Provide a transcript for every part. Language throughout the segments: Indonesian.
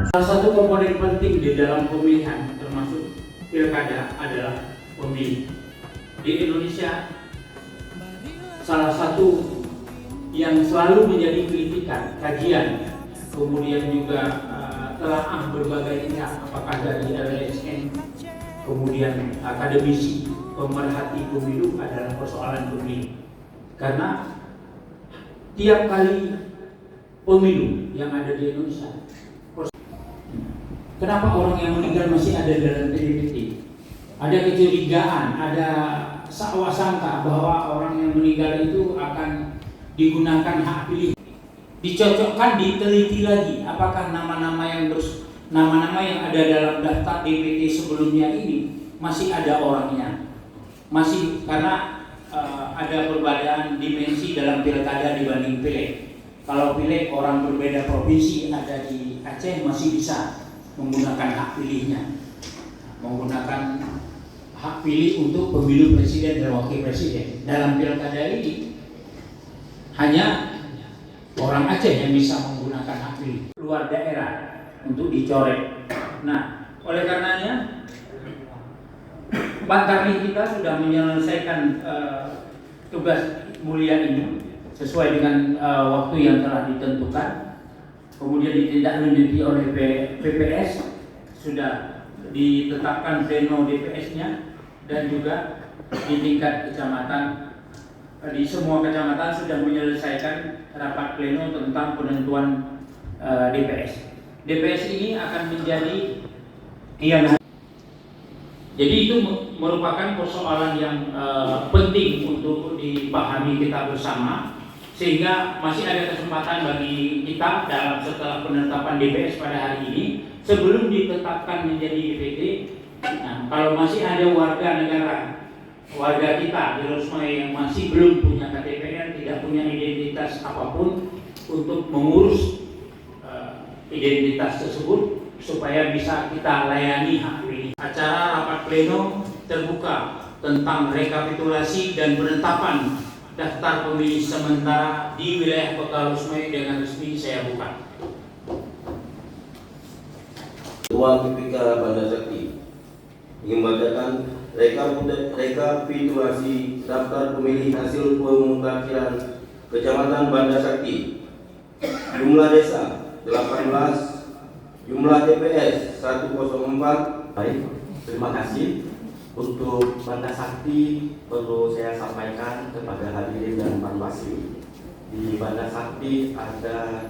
Salah satu komponen penting di dalam pemilihan termasuk pilkada adalah pemilih. Di Indonesia salah satu yang selalu menjadi kritikan, kajian, kemudian juga telaah berbagai pihak, apakah dari LSM, kemudian akademisi, pemerhati pemilu adalah persoalan pemilu. Karena tiap kali pemilu yang ada di Indonesia, kenapa orang yang meninggal masih ada dalam PDPT? Ada kecurigaan, ada sangka bahwa orang yang meninggal itu akan digunakan hak pilih. Dicocokkan, diteliti lagi, apakah nama-nama yang ada dalam daftar DPT sebelumnya ini masih ada orangnya? Masih, karena ada perbedaan dimensi dalam pilkada dibanding pileg. Kalau pileg orang berbeda provinsi, ada di Aceh masih bisa menggunakan hak pilihnya, menggunakan hak pilih untuk pemilu presiden dan wakil presiden. Dalam pilkada ini hanya orang Aceh yang bisa menggunakan hak pilih, luar daerah untuk dicoret. Nah, oleh karenanya Bantarni kita sudah menyelesaikan tugas mulia ini sesuai dengan waktu yang telah ditentukan. Kemudian ditindaklanjuti oleh PPS, sudah ditetapkan pleno DPS-nya, dan juga di tingkat kecamatan, di semua kecamatan sudah menyelesaikan rapat pleno tentang penentuan DPS. DPS ini akan menjadi jadi itu merupakan persoalan yang penting untuk dipahami kita bersama, sehingga masih ada kesempatan bagi kita dalam setelah penetapan DPS pada hari ini sebelum ditetapkan menjadi DPT. Nah, kalau masih ada warga kita di Rosmai yang masih belum punya KTP, tidak punya identitas apapun, untuk mengurus identitas tersebut supaya bisa kita layani hak pilih. Acara rapat pleno terbuka tentang rekapitulasi dan penetapan daftar pemilih sementara di wilayah Kota Rosmai dengan resmi saya buka. Ketua PPK Banda Sakti ingin membacakan rekapitulasi daftar pemilih hasil pemutakhiran Kecamatan Banda Sakti. Jumlah desa 18, jumlah TPS 104. Baik, terima kasih. Untuk Banda Sakti perlu saya sampaikan kepada hadirin dan panwaslu, di Banda Sakti ada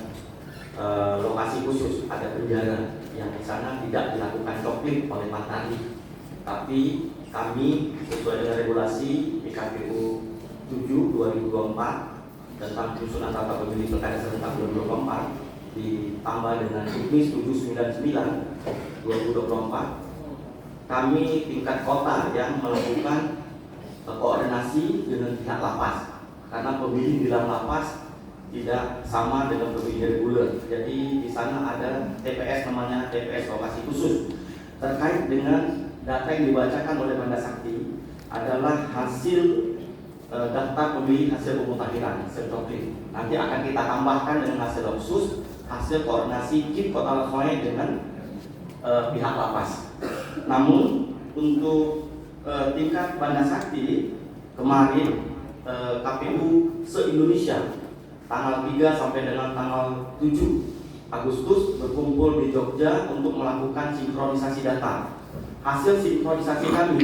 lokasi khusus, ada penjara yang di sana tidak dilakukan coklit oleh Bantarni. Tapi kami sesuai dengan regulasi PKPU 7/2024 tentang penyusunan tata pemilih pilkada serentak 2024 ditambah dengan Juknis 799/2024, kami tingkat kota yang melakukan koordinasi dengan pihak lapas, karena pemilih di dalam lapas tidak sama dengan pemilih reguler. Jadi di sana ada TPS, namanya TPS lokasi khusus. Terkait dengan data yang dibacakan oleh Banda Sakti adalah hasil daftar pemilih hasil pemutakhiran, hasil coklit. Nanti akan kita tambahkan dengan hasil khusus, hasil koordinasi KIP Kota Rosmai dengan pihak lapas. Namun untuk tingkat Banda Sakti kemarin KPU se-Indonesia tanggal 3 sampai dengan tanggal 7 Agustus berkumpul di Jogja untuk melakukan sinkronisasi data. Hasil sinkronisasi kami,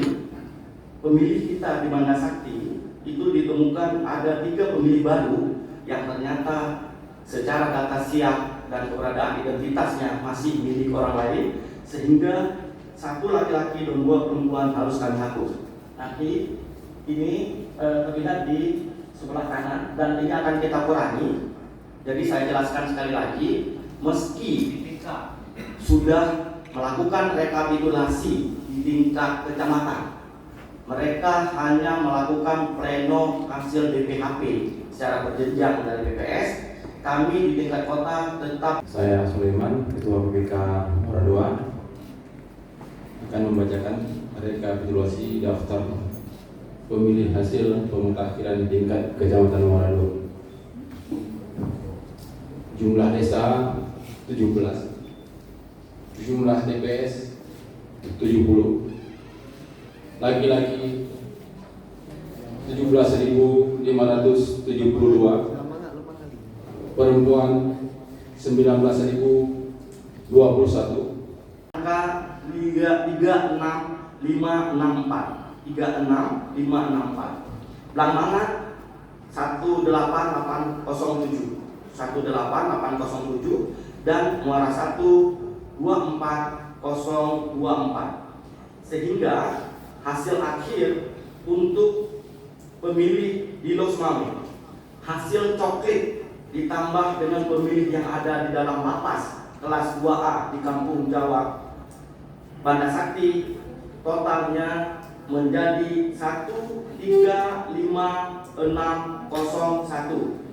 pemilih kita di Banda Sakti itu ditemukan ada 3 pemilih baru yang ternyata secara data siap dan keberadaan identitasnya masih milik orang lain, sehingga 1 laki-laki dan 2 perempuan harus kami hapus. Nanti ini terlihat di sebelah kanan dan ini akan kita kurangi. Jadi saya jelaskan sekali lagi, meski BPK sudah melakukan rekapitulasi di tingkat kecamatan, mereka hanya melakukan pleno hasil DPHP secara berjenjang dari BPS. Kami di tingkat kota tetap. Saya Sulaiman, Ketua PPK Moradua, akan membacakan rekapitulasi daftar pemilih hasil pemutakhiran di tingkat Kecamatan Moradua. Jumlah desa 17, Jumlah TPS 70. Laki-laki 17.572. Perempuan 19.021. Angka 36564. 36564. Belambangan 18807. 18807 dan Muara 1 24024. Sehingga hasil akhir untuk pemilih di Los Mame, hasil coklit ditambah dengan pemilih yang ada di dalam lapas kelas 2A di Kampung Jawa Banda Sakti, totalnya menjadi 135601.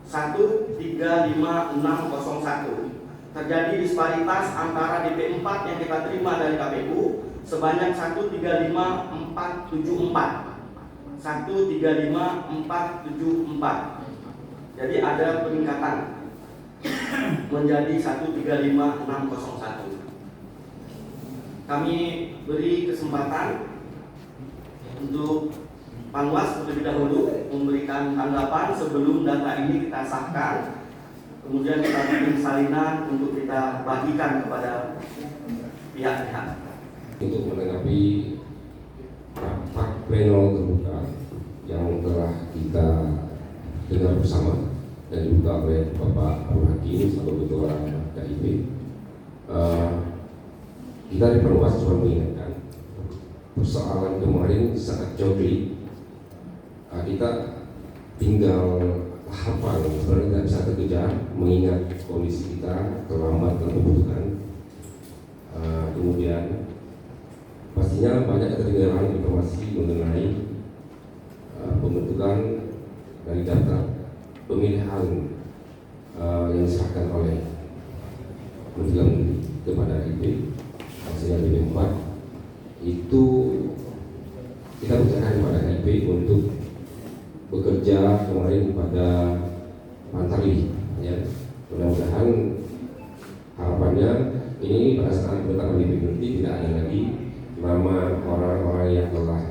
135601. Terjadi disparitas antara DP 4 yang kita terima dari KPU sebanyak 135474. 135474. Jadi ada peningkatan menjadi 135601. Kami beri kesempatan untuk Panwas terlebih dahulu memberikan tanggapan sebelum data ini kita sahkan. Kemudian kita bikin salinan untuk kita bagikan kepada pihak-pihak. Untuk menanggapi rapat pleno terbuka yang telah kita dengar bersama dan dibuka oleh Bapak Abdul Hakim sebagai Ketua KIP, kita di Panwas cuma mengingatkan persoalan kemarin sangat jauh. Kita tinggal tahapan sebenarnya tidak bisa terkejar mengingat kondisi kita terlambat dalam pembentukan. Kemudian pastinya banyak ketertinggalan informasi mengenai pembentukan dari data pemilihan yang diserahkan oleh Menteri kepada IP hasilnya DP 4 itu kita bicarakan kepada IP untuk bekerja kemarin pada Pantali, ya. Mudah-mudahan harapannya ini pada saat penetapan DP nanti tidak ada lagi nama orang-orang yang telah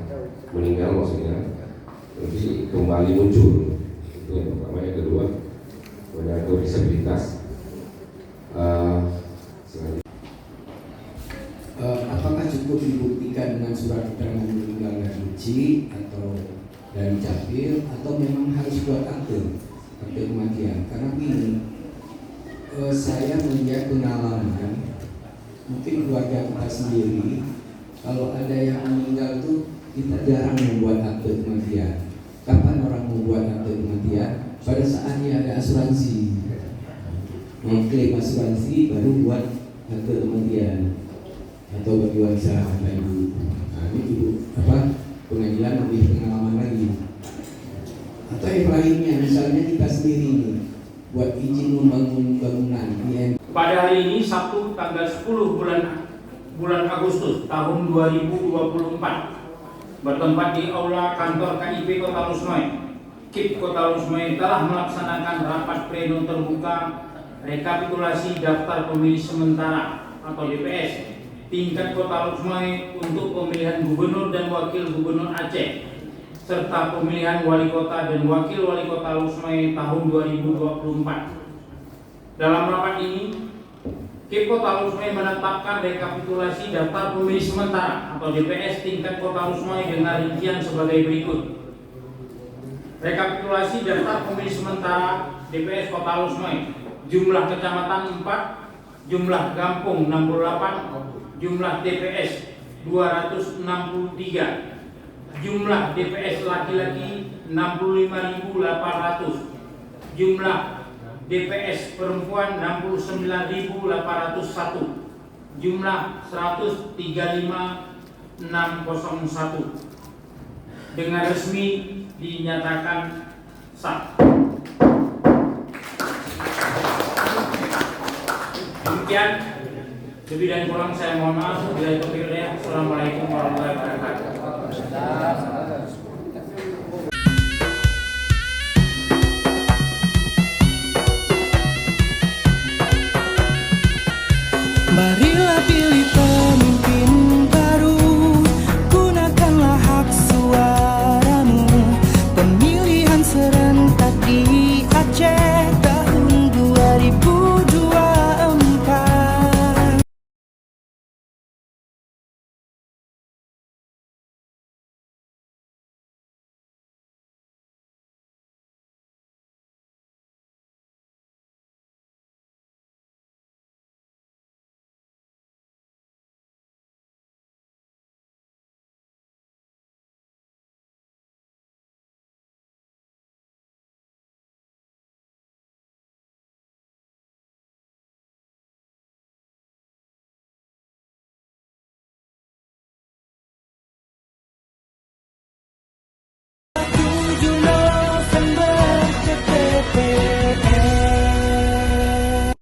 meninggal, maksudnya nanti kembali muncul. Itu yang pertama. Yang kedua, menyangkut disabilitas. Apakah cukup dibuktikan dengan surat keterangan meninggal dari uji atau dari Capil, atau memang harus buat akte kematian? Karena ini saya melihat pengalaman, mungkin keluarga kita sendiri, kalau ada yang meninggal tuh kita jarang membuat akte kematian. Kapan orang membuat akte kematian? Pada saat dia ada asuransi, mengklaim asuransi baru buat akte kematian atau bagi warisan bapak ibu. Nah, ini ibu pengadilan lebih pengalaman lagi. Atau yang lainnya, misalnya kita sendiri ini buat izin membangun bangunan IM. Pada hari ini Sabtu tanggal 10 bulan Agustus tahun 2024 bertempat di aula kantor KIP Kota Lusmoy. KIP Kota Lusmoy telah melaksanakan rapat pleno terbuka rekapitulasi daftar pemilih sementara atau DPS tingkat Kota Lusmoy untuk pemilihan gubernur dan wakil gubernur Aceh serta pemilihan wali kota dan wakil wali kota Lusmoy tahun 2024. Dalam rapat ini, KIP Kota Lusmoy menetapkan rekapitulasi daftar pemilih sementara atau DPS tingkat Kota Lusmoy dengan rincian sebagai berikut. Rekapitulasi daftar pemilih sementara DPS Kota Lusmoy: jumlah kecamatan 4, jumlah kampung 68, jumlah TPS 263, jumlah DPS laki-laki 65.800, jumlah DPS perempuan 69.801, jumlah 135.601 dengan resmi dinyatakan sah. Demikian, lebih dan kurang saya mohon maaf. Bila itu pilih, Assalamualaikum warahmatullahi wabarakatuh. Mari